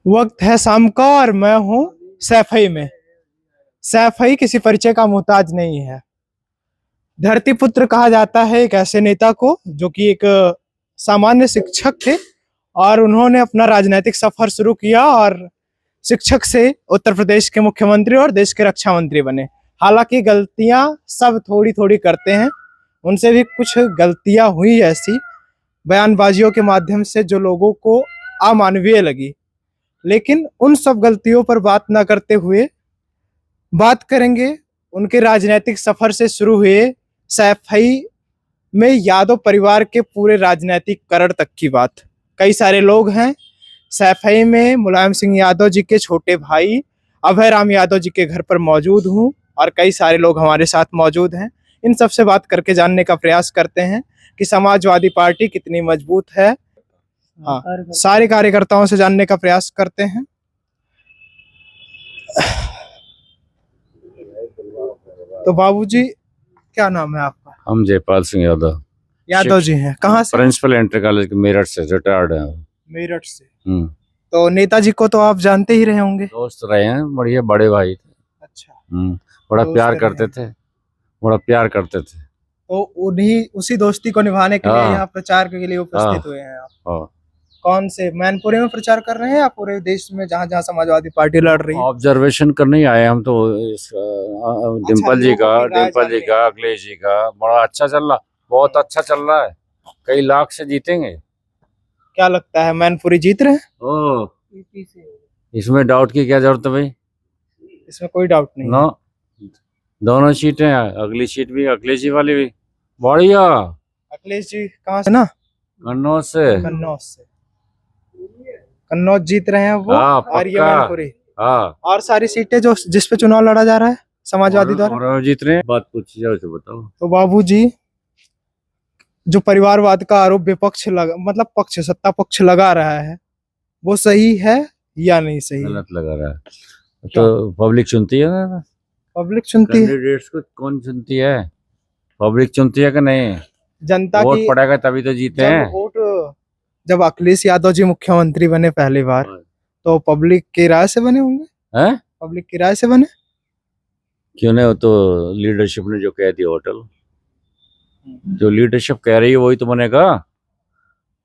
वक्त है शाम का और मैं हूँ सैफई में। सैफई किसी परिचय का मोहताज नहीं है। धरती पुत्र कहा जाता है एक ऐसे नेता को जो कि एक सामान्य शिक्षक थे और उन्होंने अपना राजनीतिक सफर शुरू किया और शिक्षक से उत्तर प्रदेश के मुख्यमंत्री और देश के रक्षा मंत्री बने। हालांकि गलतियां सब थोड़ी थोड़ी करते हैं, उनसे भी कुछ गलतियां हुई ऐसी बयानबाजियों के माध्यम से जो लोगों को अमानवीय लगी। लेकिन उन सब गलतियों पर बात ना करते हुए बात करेंगे उनके राजनीतिक सफर से शुरू हुए सैफई में यादव परिवार के पूरे राजनीतिक करण तक की बात। कई सारे लोग हैं सैफई में। मुलायम सिंह यादव जी के छोटे भाई अभय राम यादव जी के घर पर मौजूद हूँ और कई सारे लोग हमारे साथ मौजूद हैं। इन सब से बात करके जानने का प्रयास करते हैं कि समाजवादी पार्टी कितनी मजबूत है। हाँ, सारे कार्यकर्ताओं से जानने का प्रयास करते हैं। तो बाबूजी, क्या नाम है आपका? हम जयपाल सिंह यादव यादव जी हैं। कहाँ से? प्रिंसिपल इंटर कॉलेज मेरठ से रिटायर्ड है। मेरठ से। तो नेताजी को तो आप जानते ही रहे होंगे। दोस्त रहे हैं, बढ़िया बड़े भाई थे। अच्छा। बड़ा दोस्त प्यार रहे करते थे, बड़ा प्यार करते थे। तो उसी दोस्ती को निभाने के लिए हाँ। यहाँ प्रचार के लिए उपस्थित हाँ। हुए हैं आप। हाँ। कौन से मैनपुरी में प्रचार कर रहे हैं या पूरे देश में जहाँ जहाँ समाजवादी पार्टी लड़ रही है? ऑब्जर्वेशन करने ही आए हम तो। डिम्पल जी का, अखिलेश जी का बड़ा अच्छा चल रहा, बहुत अच्छा चल रहा है। कई लाख से जीतेंगे। क्या लगता है मैनपुरी जीत रहे हैं? ओह, इसमें डाउट की क्या जरूरत है भाई? इसमें कोई डाउट नहीं नो, दोनों सीटें, अगली सीट भी अखिलेश जी वाली भी बढ़िया। अखिलेश जी कहाँ से? ना कन्नौज से। कन्नौज से। कन्नौज जीत रहे हैं वो। हाँ, और ये पक्का। मैनपुरी। हाँ, और सारी सीटें जो जिस पे चुनाव लड़ा जा रहा है समाजवादी द्वारा। और जीत रहे हैं। बात पूछी जाओ तो बताओ। तो बाबूजी, जो परिवारवाद का आरोप विपक्ष मतलब पक्ष, सत्ता पक्ष लगा रहा है, वो सही है या नहीं सही? गलत लगा रहा है। तो पब्लिक चुनती है ना। पब्लिक चुनती है। कैंडिडेट्स को कौन चुनती है? पब्लिक चुनती है कि नहीं? जनता वोट की पड़ेगा तभी तो जीते हैं। जब अखिलेश यादव जी मुख्यमंत्री बने पहली बार, तो पब्लिक की राय से बने होंगे। हैं? पब्लिक की राय से बने क्यों नहीं? वो तो लीडरशिप ने जो कह दिया, होटल जो लीडरशिप कह रही है वही तो बनेगा।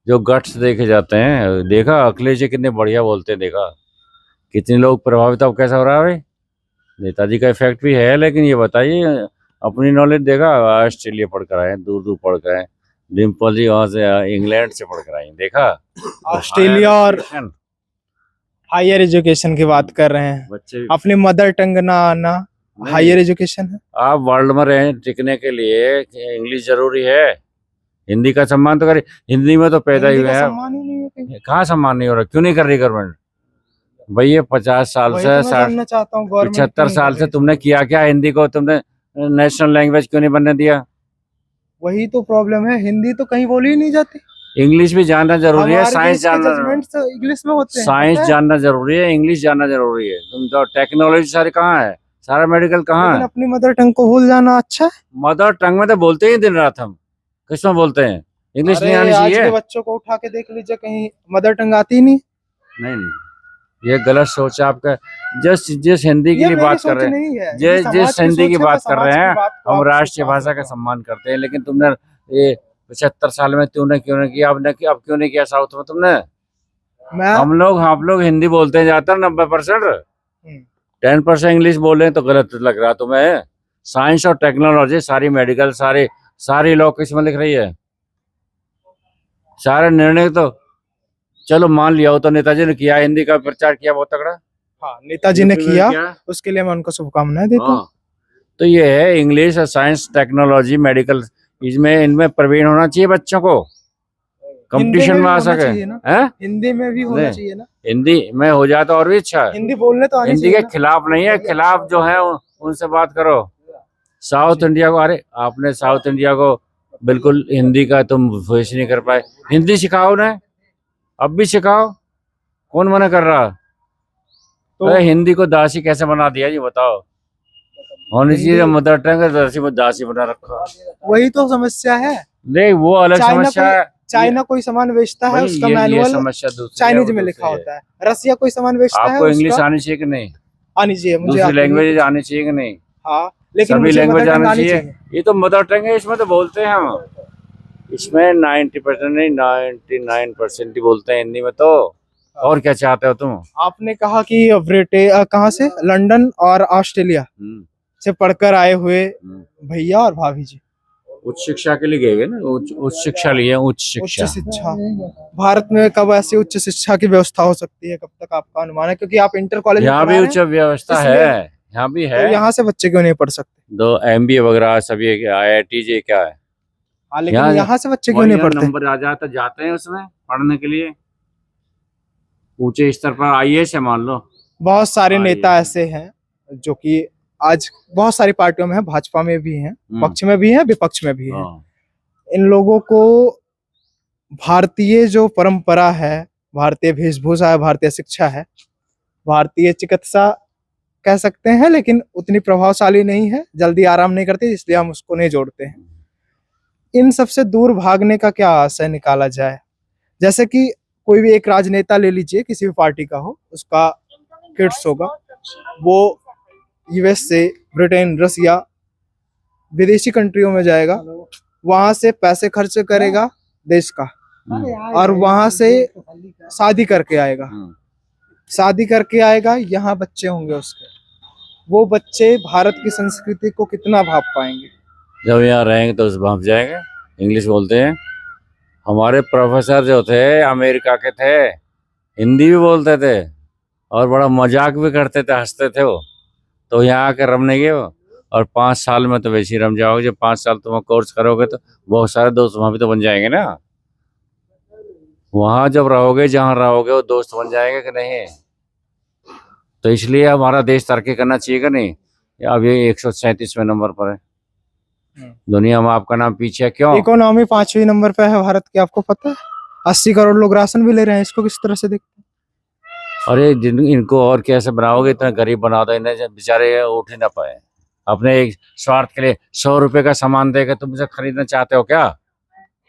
जो गट्स देखे जाते हैं, देखा अखिलेश जी कितने बढ़िया बोलते हैं, देखा कितने लोग प्रभावित। अब कैसा हो रहा है भाई? नेताजी का इफेक्ट भी है, लेकिन ये बताइए अपनी नॉलेज देखा। ऑस्ट्रेलिया पढ़ कर आए, दूर दूर पढ़ कर आए। डिम्पल जी वहां से इंग्लैंड से पढ़ कर आई, देखा ऑस्ट्रेलिया। और हायर एजुकेशन की बात कर रहे हैं। बच्चे अपनी मदर टंग ना आना हायर एजुकेशन है। आप वर्ल्ड में रहे टिकने के लिए इंग्लिश जरूरी है। हिंदी का सम्मान तो करे। हिंदी में तो पैदा ही हुआ है। कहाँ सम्मान नहीं हो रहा? क्यों नहीं कर रही गवर्नमेंट? भैया 50 साल से 75 साल से तुमने किया क्या? हिंदी को तुमने नेशनल लैंग्वेज क्यों नहीं बनने दिया? वही तो प्रॉब्लम है, हिंदी तो कहीं बोली ही नहीं जाती। इंग्लिश भी जानना जरूरी है, साइंस जानना, इंग्लिश में होते हैं। साइंस जानना जरूरी है, इंग्लिश जानना जरूरी है। तुम तो टेक्नोलॉजी सारी कहाँ है, सारा मेडिकल कहाँ है? अपनी मदर टंग को भूल जाना अच्छा है। मदर टंग में तो बोलते ही दिन रात हम, किसमें बोलते हैं? इंग्लिश नहीं आनी चाहिए। आज के बच्चों को उठा के देख लीजिए, कहीं मदर टंग आती ही नहीं। नहीं, ये गलत सोच है आपका। जिस हिंदी की बात कर रहे हैं, जिस हिंदी की बात कर रहे हैं, हम राष्ट्रीय भाषा का सम्मान करते हैं। लेकिन तुमने ये 75 साल में तूने क्यों नहीं किया? अब क्यों नहीं किया साउथ में तुमने? हम लोग हिंदी बोलते हैं ज्यादातर, 90%। 10% इंग्लिश बोले तो गलत लग रहा तुम्हें। साइंस और टेक्नोलॉजी, सारी मेडिकल, सारी लॉ किस में लिख रही है? सारे निर्णय तो चलो मान लिया हो, तो नेताजी ने किया, हिंदी का प्रचार किया बहुत तगड़ा। हाँ, नेताजी ने किया, उसके लिए मैं उनको शुभकामनाएं देता हूँ। तो ये है इंग्लिश और साइंस, टेक्नोलॉजी, मेडिकल, इनमें प्रवीण होना चाहिए बच्चों को, कंपटीशन में आ सके। हिंदी में भी होना चाहिए ना। हिंदी में हो जाए तो और भी अच्छा है। हिंदी बोलने तो हिंदी के खिलाफ नहीं है, खिलाफ जो है उनसे बात करो। साउथ इंडिया को, अरे आपने साउथ इंडिया को बिल्कुल हिंदी का तुम फेस नहीं कर पाए। हिंदी सिखाओ ना, अब भी सिखाओ, कौन मना कर रहा? तो हिंदी को दासी कैसे बना दिया जी, बताओ। होनी चाहिए मदर टंग, दासी बना रखा। वही तो समस्या है। नहीं, वो अलग समस्या है। चाइना कोई सामान बेचता है, उसका ये मैनुअल समस्या दूसरी चाइनीज है, में वो लिखा दूसरी होता है। रसिया कोई सामान बेचता है, आपको इंग्लिश उसका आनी चाहिए कि नहीं? आनी चाहिए, मुझे दूसरी आती नहीं लैंग्वेज कुछ। आनी चाहिए कि नहीं? हाँ, लेकिन सभी मुझे लैंग्वेज मदर टंग आनी आनी चाहिए। चाहिए। ये तो मदर टंग है, इसमें तो बोलते हैं हम। इसमें 90% नहीं, 99% ही बोलते हैं हिंदी में तो। और क्या चाहते हो तुम? आपने कहा कि ब्रिटेन कहाँ से, लंदन और ऑस्ट्रेलिया से पढ़कर आए हुए भैया और भाभी जी उच्च शिक्षा के लिए गए ना, उच्च शिक्षा लिए, उच्च उच्च शिक्षा। शिक्षा। भारत में कब ऐसी उच्च शिक्षा की व्यवस्था हो सकती है, कब तक आपका अनुमान है? क्योंकि आप इंटर कॉलेज में यहाँ पढ़ा भी रहे उच्च हैं, व्यवस्था इसलिए है, यहाँ भी तो है। यहाँ से बच्चे क्यों नहीं पढ़ सकते? दो MBA वगैरह सभी, IIT जे क्या है, हाँ, लेकिन यहाँ से बच्चे क्यों वही नहीं यहाँ पढ़ते? नंबर आ जाता, जाते हैं उसमें पढ़ने के लिए। ऊंचे स्तर पर IAS है मान लो। बहुत सारे नेता IAS। ऐसे हैं जो कि आज बहुत सारी पार्टियों में हैं, भाजपा में भी हैं, पक्ष में भी हैं, विपक्ष में भी हैं। हाँ। इन लोगों को भारतीय जो परंपरा है, भारतीय वेशभूषा है, भारतीय शिक्षा है, भारतीय चिकित्सा कह सकते हैं, लेकिन उतनी प्रभावशाली नहीं है, जल्दी आराम नहीं करती, इसलिए हम उसको नहीं जोड़ते हैं। इन सबसे दूर भागने का क्या आशय निकाला जाए? जैसे कि कोई भी एक राजनेता ले लीजिए, किसी भी पार्टी का हो, उसका किड्स होगा, वो US से, ब्रिटेन, रसिया, विदेशी कंट्रियों में जाएगा, वहां से पैसे खर्च करेगा देश का, और वहां से शादी करके आएगा, शादी करके आएगा, यहाँ बच्चे होंगे उसके, वो बच्चे भारत की संस्कृति को कितना भाप पाएंगे? जब यहाँ रहेंगे तो भाप जाएंगे। इंग्लिश बोलते हैं। हमारे प्रोफेसर जो थे अमेरिका के थे, हिंदी भी बोलते थे और बड़ा मजाक भी करते थे, हंसते थे वो। तो यहाँ आकर रम नहीं गए वो। और 5 साल में तो वैसे ही रम जाओगे। जब 5 साल तुम कोर्स करोगे तो बहुत सारे दोस्त वहाँ भी तो बन जाएंगे ना। वहाँ जब रहोगे, जहाँ रहोगे, वो दोस्त बन जाएंगे कि नहीं? तो इसलिए हमारा देश तरक्की करना चाहिए कि नहीं? अब ये 137वें नंबर पर है दुनिया में। आपका नाम पीछे है, क्यों? इकोनॉमी 5वें नंबर पे है भारत की, आपको पता है? 80 करोड़ लोग राशन भी ले रहे हैं, इसको किस तरह से देखते हैं? अरे इनको और कैसे बनाओगे? इतना गरीब बना दो इन्हें, बेचारे उठ ही ना पाए। अपने एक स्वार्थ के लिए 100 रुपए का सामान देकर तुमसे खरीदना चाहते हो क्या?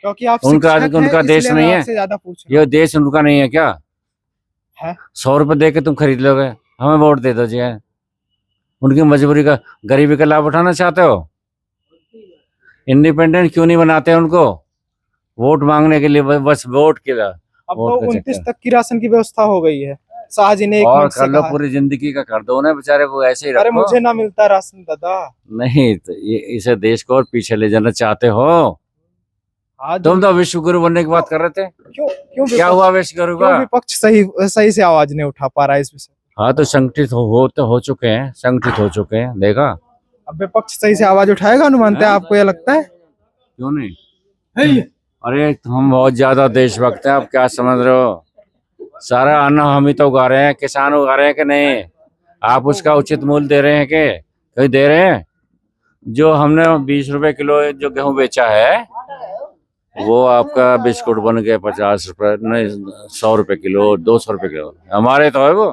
क्योंकि आप उनका शिक्षक हैं, उनका देश इसलिए नहीं मैं है आपसे ज्यादा पूछ रहा ये देश उनका नहीं है क्या? है। 100 रुपए दे के तुम खरीद लोगे? हमें वोट दे दो जी। उनकी मजबूरी का, गरीबी का लाभ उठाना चाहते हो? इंडिपेंडेंट क्यों नहीं बनाते उनको? वोट मांगने के लिए, बस वोट के लिए। अब तो 29 तक की राशन की व्यवस्था हो गई है, शाहजी ने एक और मंच से कर लो, कहा है। पूरी जिंदगी का कर दो ना, बेचारे को ऐसे ही अरे रखो। मुझे ना मिलता राशन दादा। नहीं तो ये इसे देश को और पीछे ले जाना चाहते हो? आज तुम तो विश्व गुरु बनने की बात कर रहे थे। क्यों क्यों क्या हुआ विश्व गुरु का? क्यों विपक्ष सही से आवाज नहीं उठा पा रहा है इस विषय? हाँ तो संगठित हो चुके हैं, संगठित हो चुके हैं, देखा? अब विपक्ष सही से आवाज उठाएगा, अनुमानता है, आपको यह लगता है? क्यों नहीं? अरे हम बहुत ज्यादा देशभक्त हैं, आप क्या समझ रहे हो? सारा अन्न हम ही तो उगा रहे हैं, किसान उगा रहे हैं कि नहीं? आप उसका उचित मूल्य दे रहे हैं कि कहीं दे रहे हैं? जो हमने 20 रुपए किलो जो गेहूं बेचा है, वो आपका बिस्कुट बन गया 50 रुपए, नहीं 100 रुपए किलो, 200 रुपए किलो। हमारे तो है वो।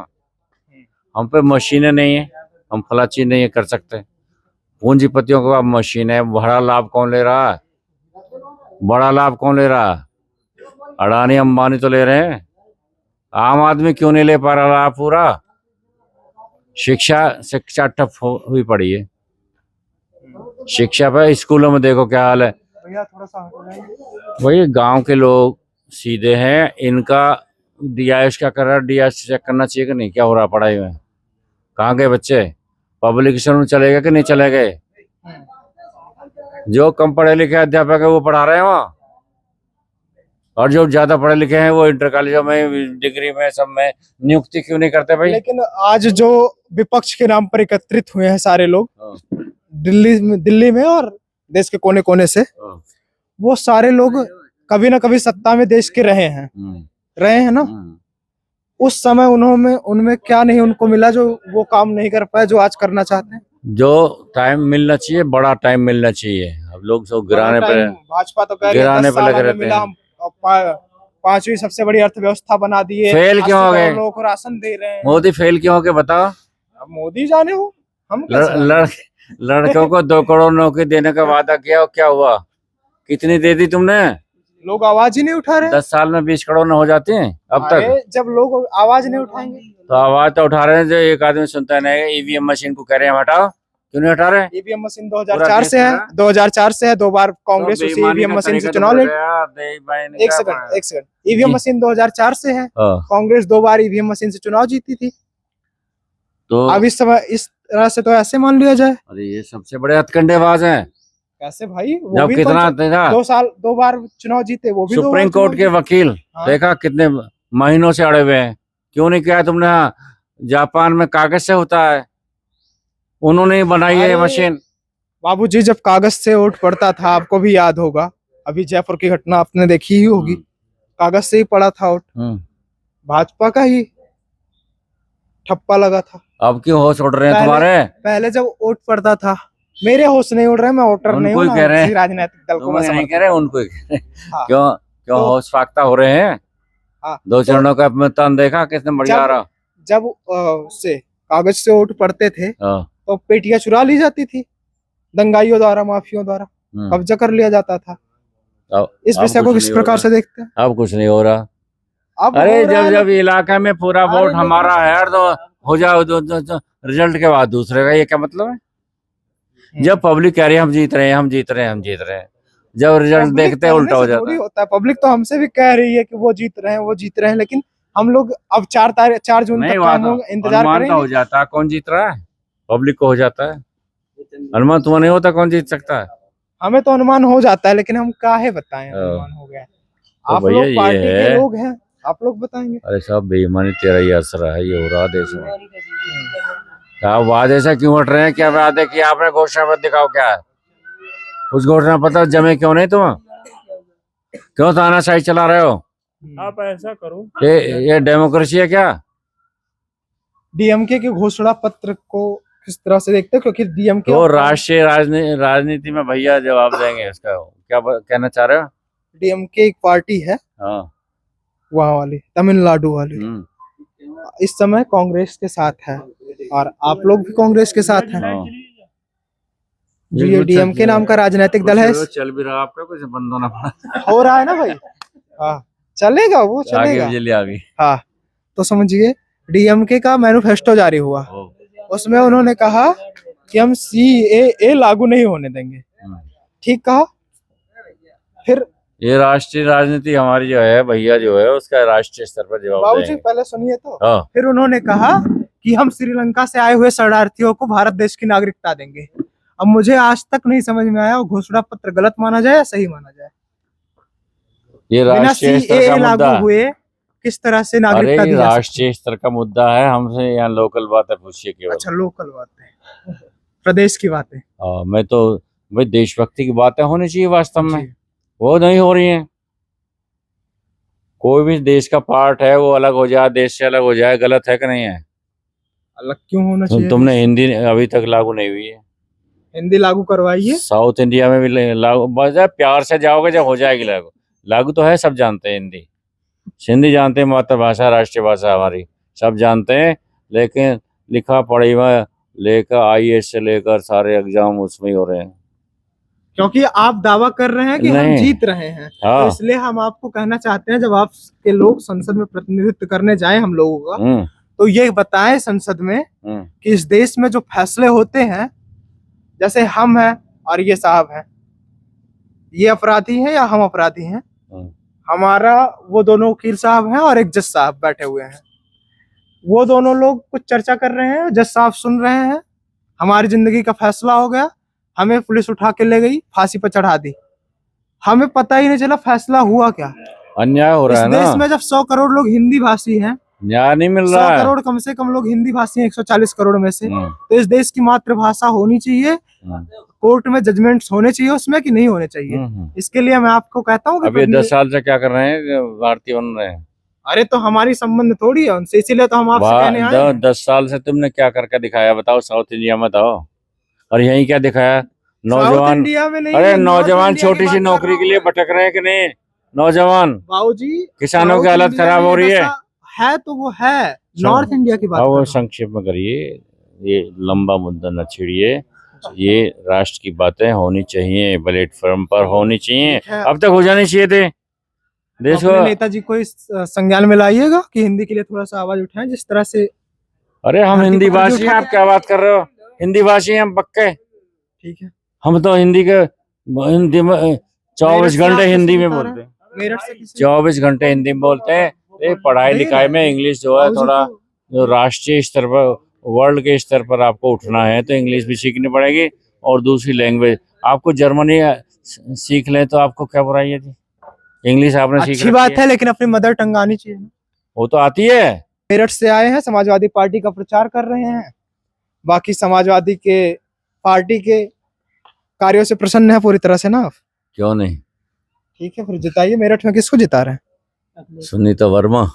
हम पे मशीनें नहीं है, हम फला चीज नहीं कर सकते। पूंजीपतियों के पास मशीन है। बड़ा लाभ कौन ले रहा है? बड़ा लाभ कौन ले रहा है? अडानी अंबानी तो ले रहे हैं। आम आदमी क्यों नहीं ले पा रहा लाभ पूरा? शिक्षा ठप हुई पड़ी है। शिक्षा पे स्कूलों में देखो क्या हाल है। भैया थोड़ा सा वही गांव के लोग सीधे हैं, इनका DIS क्या कर रहा है? DIS चेक करना चाहिए कि नहीं क्या हो रहा पढ़ाई में? कहाँ गए बच्चे? पब्लिक स्कूल में चले गए कि नहीं चले गए? जो कम पढ़े लिखे अध्यापक है वो पढ़ा रहे हैं वहाँ, और जो ज्यादा पढ़े लिखे हैं वो इंटर कॉलेजों में, डिग्री में, सब में नियुक्ति क्यों नहीं करते भाई? लेकिन आज जो विपक्ष के नाम पर एकत्रित हुए हैं सारे लोग दिल्ली में और देश के कोने कोने से, वो सारे लोग कभी ना कभी सत्ता में देश के रहे हैं ना। उस समय उनमें क्या नहीं उनको मिला जो वो काम नहीं कर पाए जो आज करना चाहते हैं? जो टाइम मिलना चाहिए, बड़ा टाइम मिलना चाहिए। अब लोग सब गिराने पे, भाजपा तो कह रही है गिराने 10 पे साल लगे हमें रहते मिला, हैं। हम 5वीं सबसे बड़ी अर्थव्यवस्था बना दी है, फेल क्यों हो गए? लोगों को राशन दे रहे हैं। मोदी फेल क्यों हो गए बताओ? अब मोदी जाने हो, हम कैसे जाने? लड़कों को 2 करोड़ नौकरी देने का वादा किया और क्या हुआ? कितनी दे दी तुमने? लोग आवाज ही नहीं उठा रहे। 10 साल में 20 करोड़ न हो जाते हैं अब तक। अरे जब लोग आवाज नहीं उठाएंगे तो आवाज तो उठा रहे हैं, जो एक आदमी सुनता नहीं। ईवीएम मशीन को कह रहे हैं हटाओ, क्यों नहीं हटा रहे? ईवीएम मशीन 2004 से है, 2004 से है। 2 बार कांग्रेस उसी ईवीएम मशीन से चुनाव लड़ी। एक सेकंड, ईवीएम मशीन 2004 से है। कांग्रेस 2 बार ईवीएम मशीन से चुनाव जीती थी। तो अब इस समय इस तरह से तो ऐसे मान लिया जाए। अरे ये सबसे बड़े हथकंडेबाज हैं। कैसे भाई? वो जब भी कितना तो देखा 2 बार चुनाव जीते, वो भी 2 बार सुप्रीम कोर्ट के वकील हाँ। देखा कितने महीनों से अड़े हुए हैं। क्यों नहीं किया तुमने? जापान में कागज से होता है, उन्होंने ही बनाई है मशीन। बाबूजी, जब कागज से वोट पड़ता था, आपको भी याद होगा, अभी जयपुर की घटना आपने देखी ही होगी, कागज से ही पड़ा था वोट, भाजपा का ही ठप्पा लगा था। अब क्यों होश उड़ रहे हैं तुम्हारे? पहले जब वोट पड़ता था, मेरे होश नहीं उड़ रहे, मैं वोटर नहीं हूँ, कह रहे हैं राजनीतिक दल को नहीं कह रहे, उनको हाँ। क्यों होश फाख्ता हो रहे हैं? हाँ। 2 चरणों का मतदान देखा कितने बढ़िया आ रहा। जब से कागज से वोट पड़ते थे तो पेटियां चुरा ली जाती थी, दंगाइयों द्वारा, माफियों द्वारा कब्जा कर लिया जाता था। इस विषय को किस प्रकार से देखते हैं? अब कुछ नहीं हो रहा। अरे जब इलाका में पूरा वोट हमारा है तो हो जाओ रिजल्ट के बाद दूसरे का, ये क्या मतलब है? जब पब्लिक कह रही है हम जीत रहे हैं, हम जीत रहे हैं, हम जीत रहे हैं, जब रिजल्ट देखते हैं उल्टा हो जाता है। पब्लिक तो हमसे भी कह रही है कि वो जीत रहे हैं, वो जीत रहे हैं, लेकिन हम लोग अब 4 जून तक इंतजार करेंगे। हो जाता है कौन जीत रहा है, पब्लिक को हो जाता है। अनुमान तुम्हें नहीं होता कौन जीत सकता है? हमें तो अनुमान हो जाता है, लेकिन हम काहे बताएं अनुमान हो गया। आप लोग पार्टी के लोग हैं, आप लोग बताएंगे। अरे सब बेईमानी, तेरा ही असर है, ये हो रहा देश में। क्या वादे से क्यों हट रहे हैं? क्या वादे किया आपने? घोषणा पत्र दिखाओ क्या है उस घोषणा पत्र जमे क्यों नहीं तुम? क्यों तानाशाही चला रहे हो? आप ऐसा करो, ये डेमोक्रेसी है क्या? डीएमके के घोषणा पत्र को किस तरह से देखते हो? क्योंकि डीएमके तो राष्ट्रीय राजनीति में भैया जवाब देंगे इसका। क्या कहना चाह रहे हो? डीएमके एक पार्टी है, हाँ, वहाँ वाली, तमिलनाडु वाली, इस समय कांग्रेस के साथ है, और आप लोग भी कांग्रेस के साथ हैं। ये डीएमके नाम का राजनीतिक दल है। चल भी रहा आपका, कुछ बंद होना पड़ा हो रहा है ना भाई? हाँ, चलेगा, वो चलेगा। हाँ, तो समझिए, डीएमके का मैनिफेस्टो जारी हुआ, उसमें उन्होंने कहा कि हम सीएए लागू नहीं होने देंगे। ठीक कहा। फिर ये राष्ट्रीय राजनीति हमारी जो है भैया, जो है उसका राष्ट्रीय स्तर पर जवाब बाबूजी पहले सुनिए तो। फिर उन्होंने कहा कि हम श्रीलंका से आए हुए शरणार्थियों को भारत देश की नागरिकता देंगे। अब मुझे आज तक नहीं समझ में आया वो घोषणा पत्र गलत माना जाए या सही माना जाए। ये राष्ट्रीय स्तर का मुद्दा हुए किस तरह से नागरिकता दी? राष्ट्रीय स्तर का मुद्दा है, हमसे यहाँ लोकल बातें पूछिए केवल। अच्छा, लोकल बातें, प्रदेश की बातें। मैं तो भाई देशभक्ति की बातें होनी चाहिए वास्तव में, वो नहीं हो रही हैं। कोई भी देश का पार्ट है वो अलग हो जाए, देश से अलग हो जाए, गलत है कि नहीं है? अलग क्यों होना चाहिए? तुमने हिंदी अभी तक लागू नहीं हुई है। हिंदी लागू करवाइए। साउथ इंडिया में भी लागू, बस प्यार से जाओगे जब हो जाएगी लागू। लागू तो है, सब जानते हैं हिंदी जानते हैं, मातृभाषा, राष्ट्रीय भाषा हमारी, सब जानते हैं। लेकिन लिखा पढ़ी में लेकर आईएएस से लेकर सारे एग्जाम उसमें ही हो रहे हैं। क्योंकि आप दावा कर रहे हैं कि हम जीत रहे हैं। हाँ। तो इसलिए हम आपको कहना चाहते हैं, जब आपके लोग संसद में प्रतिनिधित्व करने जाएं हम लोगों का, तो ये बताएं संसद में कि इस देश में जो फैसले होते हैं, जैसे हम हैं और ये साहब हैं, ये अपराधी हैं या हम अपराधी हैं? हमारा वो दोनों वकील साहब हैं और एक जज साहब बैठे हुए हैं, वो दोनों लोग कुछ चर्चा कर रहे हैं, जज साहब सुन रहे हैं, हमारी जिंदगी का फैसला हो गया, हमें पुलिस उठा के ले गई, फांसी पर चढ़ा दी, हमें पता ही नहीं चला फैसला हुआ क्या। अन्याय हो रहा है ना। इस देश में जब 100 करोड़ लोग हिंदी भाषी हैं, न्याय नहीं मिल रहा है। 100 करोड़ कम से कम लोग हिंदी भाषी हैं 140 करोड़ में से, तो इस देश की मातृभाषा होनी चाहिए, कोर्ट में जजमेंट्स होने चाहिए उसमें कि नहीं होने चाहिए। इसके लिए मैं आपको कहता हूँ कि अभी 10 साल से क्या कर रहे हैं, भारतीय बन रहे हैं। अरे तो हमारी संबंध थोड़ी है उनसे, इसीलिए तो हम आपसे कहने आए हैं। 10 साल से तुमने क्या करके दिखाया बताओ? साउथ इंडिया में बताओ, और यहीं क्या दिखाया? नौजवान, अरे नौजवान छोटी सी नौकरी के लिए भटक रहे हैं कि नहीं? नौजवान बाबूजी, किसानों की हालत खराब हो रही है तो वो है नॉर्थ इंडिया की बात। वो संक्षेप में करिए, ये लंबा मुद्दा न छेड़िए। ये राष्ट्र की बातें होनी चाहिए, प्लेटफॉर्म पर होनी चाहिए, अब तक हो जानी चाहिए थे। देश अपने को। नेताजी को इस संज्ञान में लाइएगा कि हिंदी के लिए थोड़ा सा आवाज उठाएं, जिस तरह से अरे हम धरती हिंदी पुत्र भाषी हैं, जो आप क्या बात कर रहे हो? हिंदी भाषी हैं हम पक्के। ठीक है। हम तो हिंदी में 24 घंटे हिंदी में बोलते हैं, मेरठ से किसी 24 घंटे हिंदी में बोलते हैं। ये पढ़ाई लिखाई में इंग्लिश जो है थोड़ा, जो राष्ट्रीय स्तर पर, वर्ल्ड के स्तर पर आपको उठना है तो इंग्लिश भी सीखनी पड़ेगी, और दूसरी लैंग्वेज आपको जर्मनी सीख लें तो आपको क्या बुराई है जी? इंग्लिश आपने सीख अच्छी बात है, लेकिन अपनी मदर टंग आनी चाहिए। वो तो आती है। मेरठ से आए हैं, समाजवादी पार्टी का प्रचार कर रहे हैं, बाकी समाजवादी के पार्टी के कार्यों से प्रसन्न है पूरी तरह से ना आप? क्यों नहीं? ठीक है, फिर जिताइए। मेरठ में किसको जिता रहे हैं? सुनीता वर्मा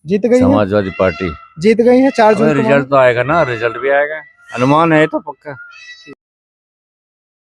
जीत गई है, समाजवादी पार्टी जीत गई है 4 जून को। रिजल्ट तो आएगा ना, रिजल्ट भी आएगा, अनुमान है तो पक्का।